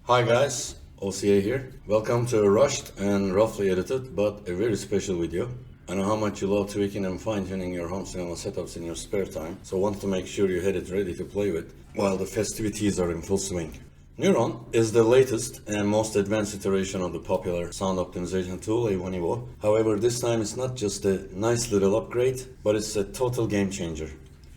Hi guys, OCA here. Welcome to a rushed and roughly edited but a very special video. I know how much you love tweaking and fine-tuning your home cinema setups in your spare time, so want to make sure you had it ready to play with while the festivities are in full swing. Neuron is the latest and most advanced iteration of the popular sound optimization tool Evo. However, this time it's not just a nice little upgrade, but it's a total game changer.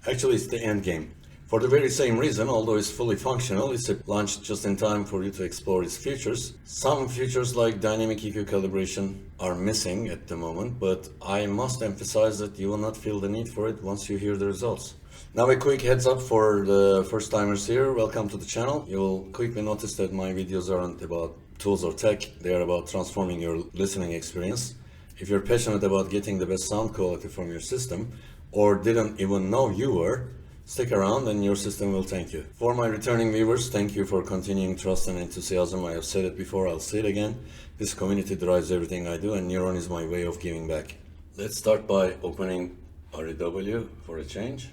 Actually, it's the end game. For the very same reason, although it's fully functional, it's launched just in time for you to explore its features. Some features like dynamic EQ calibration are missing at the moment, but I must emphasize that you will not feel the need for it once you hear the results. Now a quick heads up for the first timers here, welcome to the channel. You will quickly notice that my videos aren't about tools or tech, they are about transforming your listening experience. If you're passionate about getting the best sound quality from your system, or didn't even know you were, stick around and your system will thank you. For my returning viewers, thank you for continuing trust and enthusiasm. I have said it before, I'll say it again. This community drives everything I do and Neuron is my way of giving back. Let's start by opening REW for a change.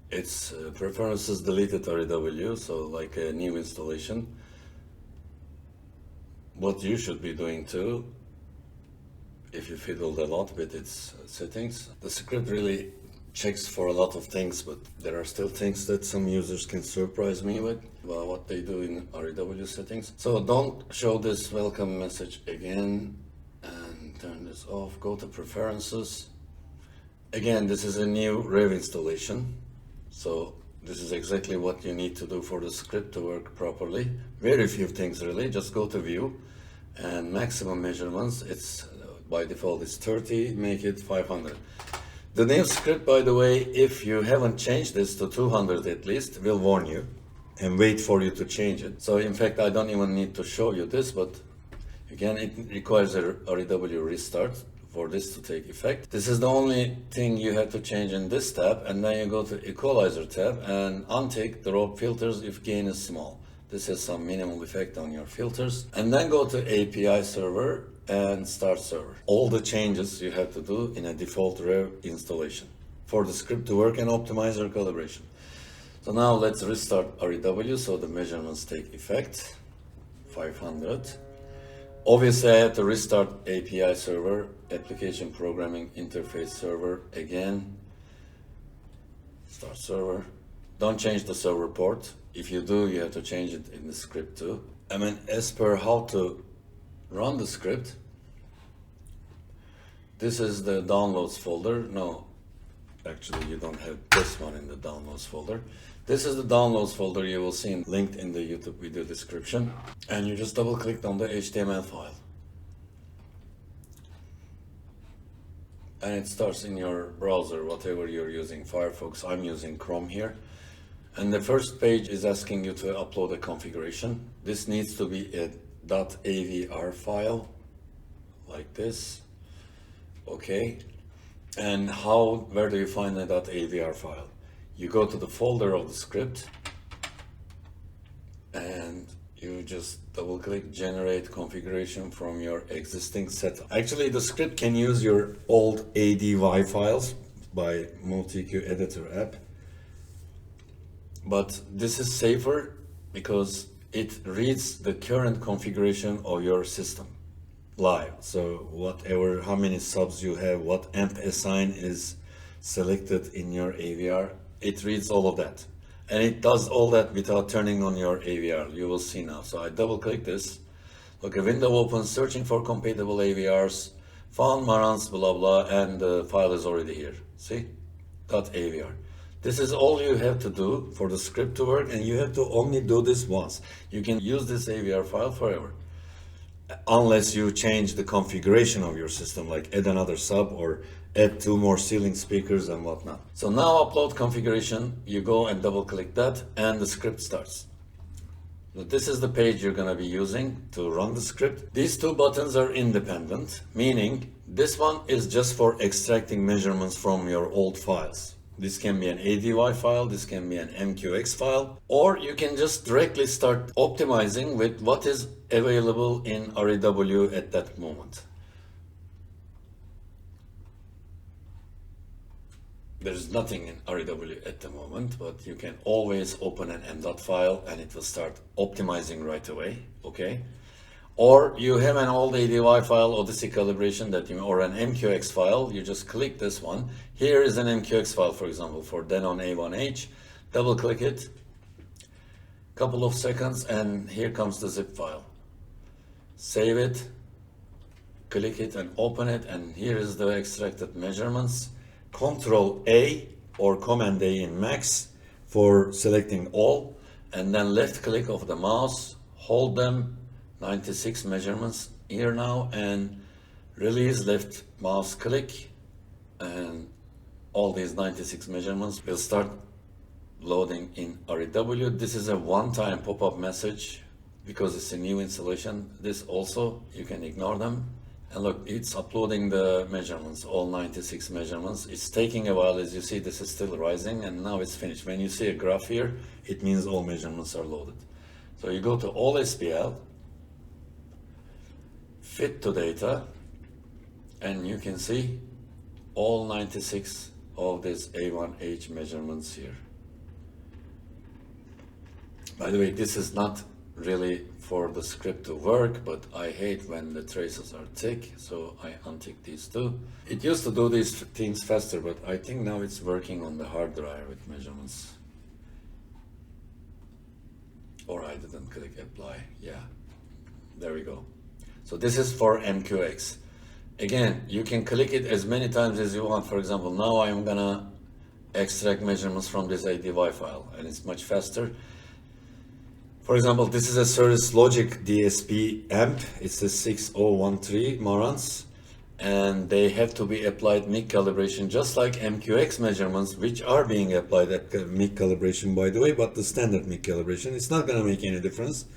It's preferences deleted REW, so like a new installation. What you should be doing too, if you fiddled a lot with its settings. The script really checks for a lot of things, but there are still things that some users can surprise me with about what they do in REW settings. So don't show this welcome message again and turn this off. Go to preferences. Again, this is a new Rev installation, so this is exactly what you need to do for the script to work properly. Very few things really, just go to view and maximum measurements. It's by default it's 30, make it 500. The new script, by the way, if you haven't changed this to 200 at least, will warn you and wait for you to change it. So in fact, I don't even need to show you this, but again, it requires a REW restart for this to take effect. This is the only thing you have to change in this tab, and then you go to Equalizer tab and untick drop filters if gain is small. This has some minimal effect on your filters. And then go to API server and start server. All the changes you have to do in a default Rev installation for the script to work and optimize your calibration. So now let's restart REW so the measurements take effect. 500. Obviously I have to restart API server, application programming interface server again. Start server. Don't change the server port. If you do, you have to change it in the script too. I mean, as per how to run the script, this is the downloads folder. No, actually you don't have this one in the downloads folder. This is the downloads folder you will see linked in the YouTube video description. And you just double click on the HTML file. And it starts in your browser, whatever you're using, Firefox, I'm using Chrome here. And the first page is asking you to upload a configuration. This needs to be a .avr file, like this. Okay. And where do you find the .avr file? You go to the folder of the script and you just double click generate configuration from your existing setup. Actually, the script can use your old ADY files by MultEQ editor app. But this is safer because it reads the current configuration of your system live. So whatever, how many subs you have, what amp assign is selected in your AVR, it reads all of that. And it does all that without turning on your AVR. You will see now. So I double click this. Look, a window opens, searching for compatible AVRs, found marantz, blah, blah, and the file is already here. See? .avr. This is all you have to do for the script to work, and you have to only do this once. You can use this AVR file forever, unless you change the configuration of your system, like add another sub or add 2 more ceiling speakers and whatnot. So now upload configuration, you go and double click that, and the script starts. Now, this is the page you're going to be using to run the script. These 2 buttons are independent, meaning this one is just for extracting measurements from your old files. This can be an ADY file, this can be an MQX file, or you can just directly start optimizing with what is available in REW at that moment. There's nothing in REW at the moment, but you can always open an m.dot file and it will start optimizing right away, okay? Or you have an old ADY file, audyssey calibration, or an MQ-X file, you just click this one. Here is an MQ-X file, for example, for denon A1H. Double click it, couple of seconds, and here comes the zip file. Save it, click it and open it, and here is the extracted measurements. Control A or Command A in Max for selecting all, and then left click of the mouse, hold them, 96 measurements here now, and release, left mouse click, and all these 96 measurements will start loading in REW. This is a one-time pop-up message because it's a new installation. This also, you can ignore them. And look, it's uploading the measurements, all 96 measurements. It's taking a while, as you see, this is still rising, and now it's finished. When you see a graph here, it means all measurements are loaded. So you go to all SPL, fit to data, and you can see all 96 of these A1H measurements here. By the way, this is not really for the script to work, but I hate when the traces are thick, so I untick these two. It used to do these things faster, but I think now it's working on the hard drive with measurements. Or I didn't click apply. Yeah, there we go. So this is for MQ-X. Again, you can click it as many times as you want. For example, now I'm gonna extract measurements from this ADY file, and it's much faster. For example, this is a Cirrus Logic DSP amp. It's a 6013 marantz, and they have to be applied MIG calibration, just like MQ-X measurements, which are being applied at MIG calibration, by the way, but the standard MIG calibration, it's not gonna make any difference.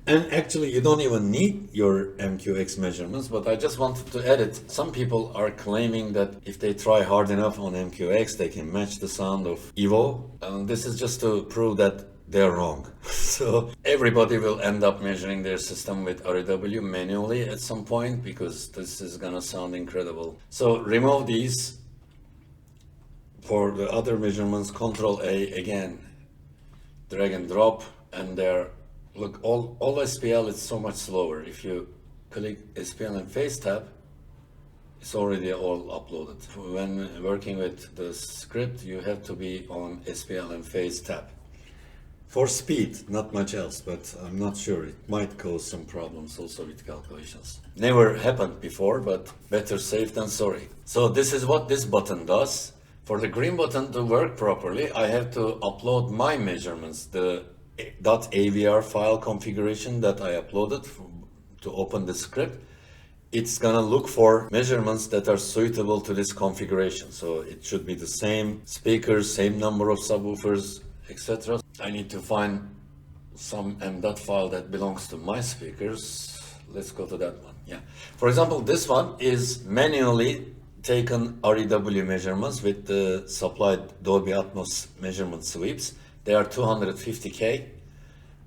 And actually, you don't even need your MQ-X measurements, but I just wanted to add it. Some people are claiming that if they try hard enough on MQ-X, they can match the sound of Evo. And this is just to prove that they're wrong. So everybody will end up measuring their system with REW manually at some point, because this is gonna sound incredible. So remove these. For the other measurements, Control A, again, drag and drop, and they're, look, all SPL is so much slower. If you click SPL and Phase tab, it's already all uploaded. When working with the script, you have to be on SPL and Phase tab. For speed, not much else, but I'm not sure. It might cause some problems also with calculations. Never happened before, but better safe than sorry. So this is what this button does. For the green button to work properly, I have to upload my measurements, the .avr file configuration that I uploaded to open the script. It's gonna look for measurements that are suitable to this configuration. So it should be the same speakers, same number of subwoofers, etc. I need to find some m.dot file that belongs to my speakers. Let's go to that one. Yeah. For example, this one is manually taken REW measurements with the supplied Dolby Atmos measurement sweeps. They are 250K.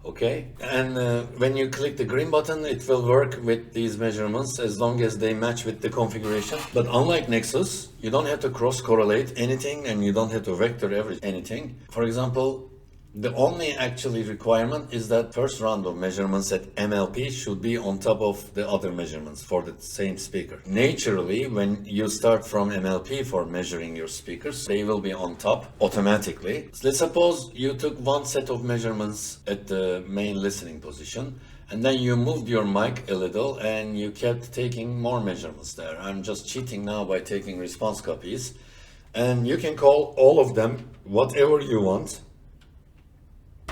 Okay, and when you click the green button, it will work with these measurements as long as they match with the configuration. But unlike Nexus, you don't have to cross-correlate anything, and you don't have to vector anything. For example, the only actually requirement is that first round of measurements at MLP should be on top of the other measurements for the same speaker. Naturally, when you start from MLP for measuring your speakers, they will be on top automatically. So let's suppose you took one set of measurements at the main listening position, and then you moved your mic a little and you kept taking more measurements there. I'm just cheating now by taking response copies. And you can call all of them whatever you want,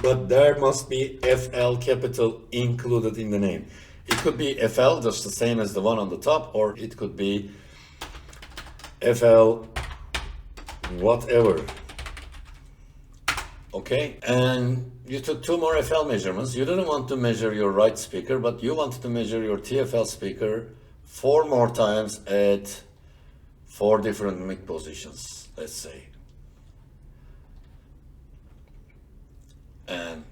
but there must be FL capital included in the name. It could be FL, just the same as the one on the top, or it could be FL whatever. Okay, and you took two more FL measurements. You didn't want to measure your right speaker, but you wanted to measure your TFL speaker 4 more times at 4 different mic positions, let's say. And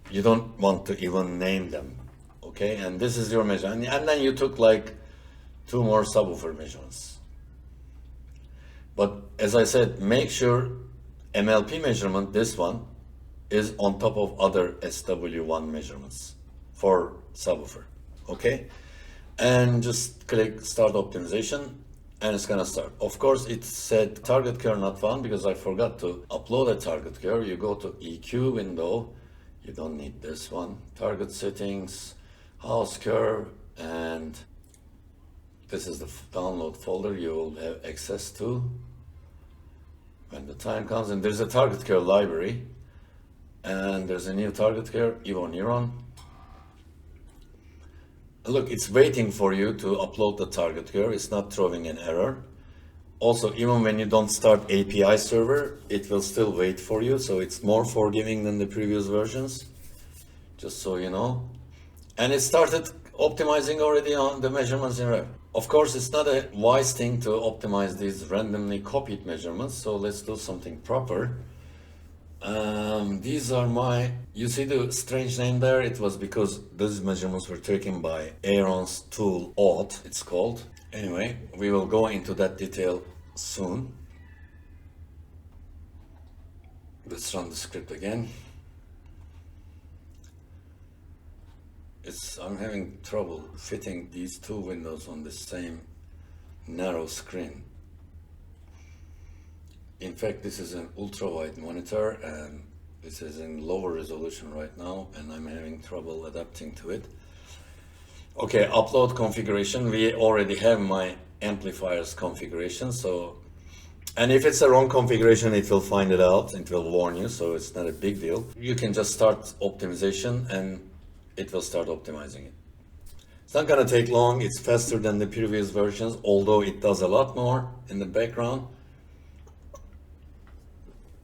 you don't want to even name them, okay? And this is your measure. And then you took like 2 more subwoofer measurements. But as I said, make sure MLP measurement, this one, is on top of other SW1 measurements for subwoofer, okay? And just click start optimization and it's gonna start. Of course, it said target curve not found because I forgot to upload a target curve. You go to EQ window, you don't need this one. Target settings, house curve, and this is the download folder you will have access to when the time comes. And there's a target curve library, and there's a new target curve, Evo Neuron. Look, it's waiting for you to upload the target curve. It's not throwing an error. Also, even when you don't start API server, it will still wait for you. So it's more forgiving than the previous versions, just so you know. And it started optimizing already on the measurements in Rev. Of course, it's not a wise thing to optimize these randomly copied measurements. So let's do something proper. These are my, you see the strange name there? It was because these measurements were taken by Aaron's tool, Auth, it's called. Anyway, we will go into that detail soon. Let's run the script again. I'm having trouble fitting these two windows on the same narrow screen. In fact, this is an ultra-wide monitor and this is in lower resolution right now and I'm having trouble adapting to it. Okay, upload configuration. We already have my amplifier's configuration, so, and if it's the wrong configuration, it will find it out, it will warn you, so it's not a big deal. You can just start optimization and it will start optimizing it. It's not gonna take long, it's faster than the previous versions, although it does a lot more in the background.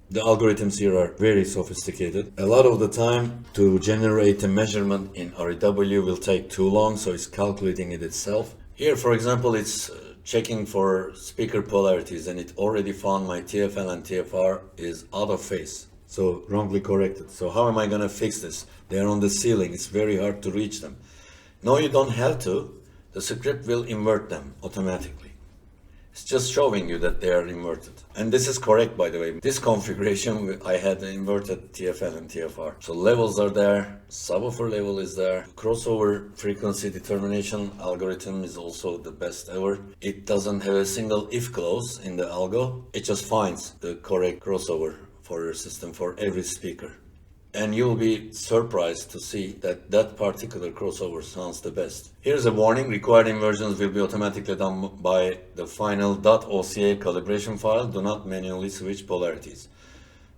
The algorithms here are very sophisticated. A lot of the time to generate a measurement in REW will take too long, so it's calculating it itself. Here, for example, it's checking for speaker polarities and it already found my TFL and TFR is out of phase, so wrongly corrected. So how am I gonna fix this? They're on the ceiling, it's very hard to reach them. No, you don't have to. The script will invert them automatically. It's just showing you that they are inverted. And this is correct, by the way. This configuration, I had inverted TFL and TFR. So levels are there, subwoofer level is there. Crossover frequency determination algorithm is also the best ever. It doesn't have a single if clause in the algo. It just finds the correct crossover for your system for every speaker. And you'll be surprised to see that that particular crossover sounds the best. Here's a warning, required inversions will be automatically done by the final .oca calibration file. Do not manually switch polarities.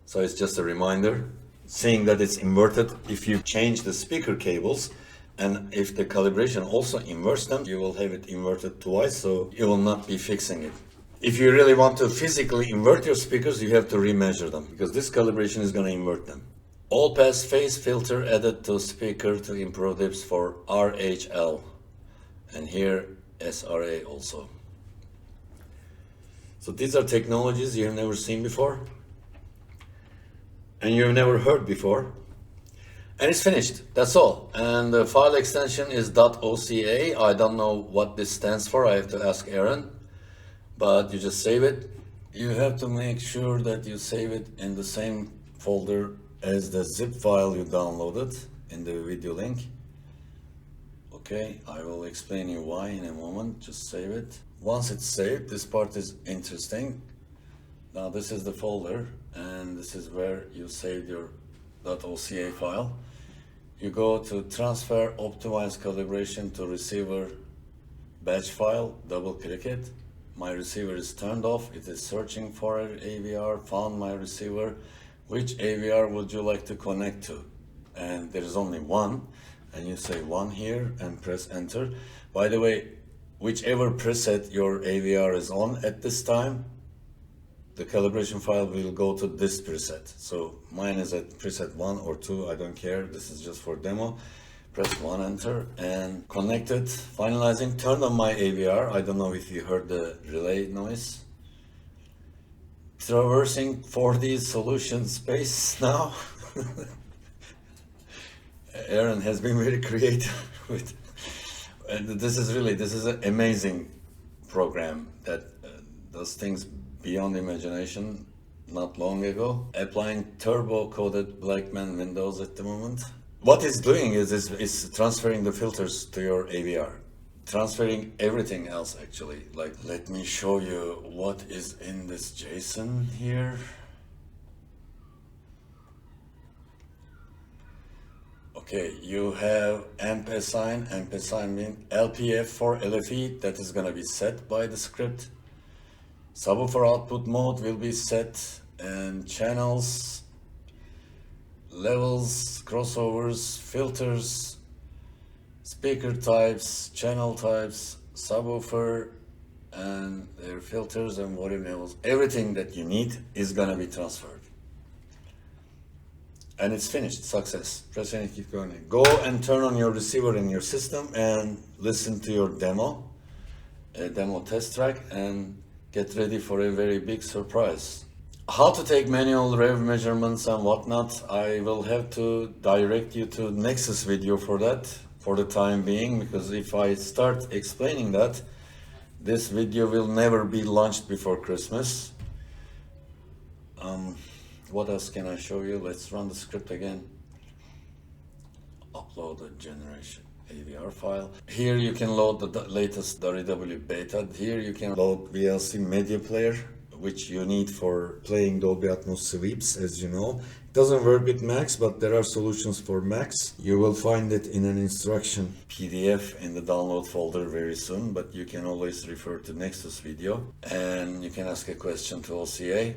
So it's just a reminder, seeing that it's inverted. If you change the speaker cables and if the calibration also inverts them, you will have it inverted twice, so you will not be fixing it. If you really want to physically invert your speakers, you have to remeasure them because this calibration is going to invert them. All pass phase filter added to speaker to improve dips for RHL, and here SRA also. So these are technologies you've never seen before and you've never heard before, and it's finished. That's all. And the file extension is .oca. I don't know what this stands for, I have to ask Aaron, but you just save it. You have to make sure that you save it in the same folder as the zip file you downloaded in the video link. Okay, I will explain you why in a moment. Just save it. Once it's saved, this part is interesting. Now this is the folder and this is where you saved your .oca file. You go to transfer optimize calibration to receiver batch file, double click it. My receiver is turned off, it is searching for an AVR, found my receiver. Which AVR would you like to connect to? And there is only one, and you say one here and press enter. By the way, whichever preset your AVR is on at this time, the calibration file will go to this preset. So mine is at preset 1 or 2, I don't care, this is just for demo. Press 1, enter, and connect it. Finalizing, turn on my AVR. I don't know if you heard the relay noise. Traversing 4D solution space now. Aaron has been very creative with, and this is an amazing program that does things beyond imagination not long ago, applying turbo-coded Blackman windows at the moment. What it's doing is transferring the filters to your AVR. Transferring everything else actually. Like, let me show you what is in this JSON here. Okay, you have amp-assign mean LPF for LFE, that is gonna be set by the script. Subwoofer output mode will be set, and channels, levels, crossovers, filters, speaker types, channel types, subwoofer, and their filters and volume levels. Everything that you need is gonna be transferred. And it's finished, success. Press any, keep going. Go and turn on your receiver in your system and listen to your demo, a demo test track, and get ready for a very big surprise. How to take manual rev measurements and whatnot, I will have to direct you to Nexus video for that, for the time being, because if I start explaining that, this video will never be launched before Christmas. What else can I show you? Let's run the script again. Upload a generation AVR file. Here you can load the latest WW beta. Here you can load VLC media player, which you need for playing Dolby Atmos sweeps, as you know. It doesn't work with Max, but there are solutions for Max. You will find it in an instruction PDF in the download folder very soon, but you can always refer to Nexus video, and you can ask a question to OCA.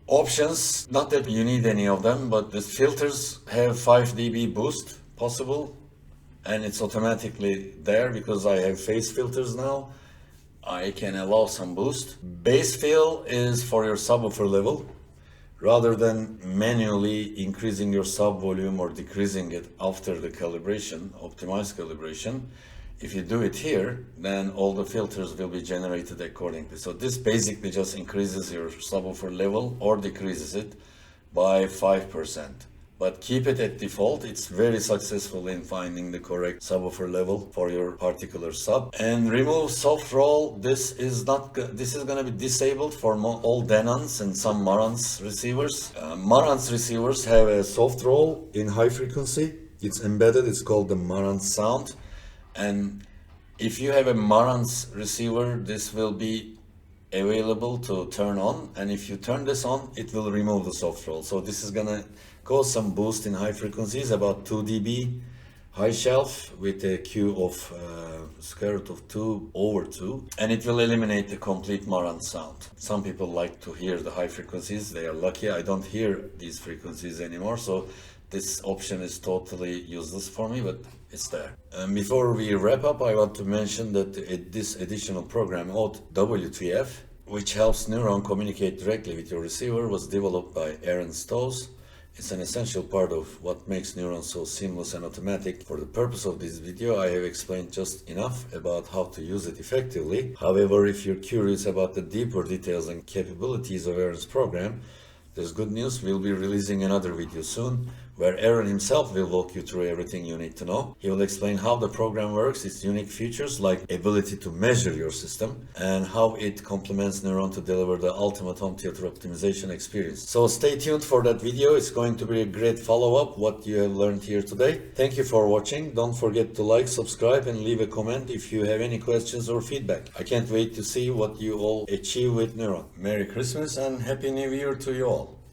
Options, not that you need any of them, but the filters have 5 dB boost possible, and it's automatically there because I have phase filters now. I can allow some boost. Bass fill is for your subwoofer level. Rather than manually increasing your sub volume or decreasing it after the calibration, optimized calibration, if you do it here, then all the filters will be generated accordingly. So this basically just increases your subwoofer level or decreases it by 5%. But keep it at default. It's very successful in finding the correct subwoofer level for your particular sub. And remove soft roll. This is going to be disabled for all denons and some marantz receivers. Marantz receivers have a soft roll in high frequency. It's embedded. It's called the marantz sound. And if you have a marantz receiver, this will be available to turn on. And if you turn this on, it will remove the soft roll. So this is going to cause some boost in high frequencies, about 2 dB high shelf with a Q of square root of 2 over 2, and it will eliminate the complete marantz sound. Some people like to hear the high frequencies. They are lucky. I don't hear these frequencies anymore, so this option is totally useless for me, but it's there. And before we wrap up, I want to mention that this additional program, WTF, which helps Neuron communicate directly with your receiver, was developed by Aaron Stows. It's an essential part of what makes Neuron so seamless and automatic. For the purpose of this video, I have explained just enough about how to use it effectively. However, if you're curious about the deeper details and capabilities of Aaron's program, there's good news. We'll be releasing another video soon where Aaron himself will walk you through everything you need to know. He will explain how the program works, its unique features like ability to measure your system, and how it complements Neuron to deliver the ultimate home theater optimization experience. So stay tuned for that video. It's going to be a great follow-up what you have learned here today. Thank you for watching. Don't forget to like, subscribe, and leave a comment if you have any questions or feedback. I can't wait to see what you all achieve with Neuron. Merry Christmas and Happy New Year to you all.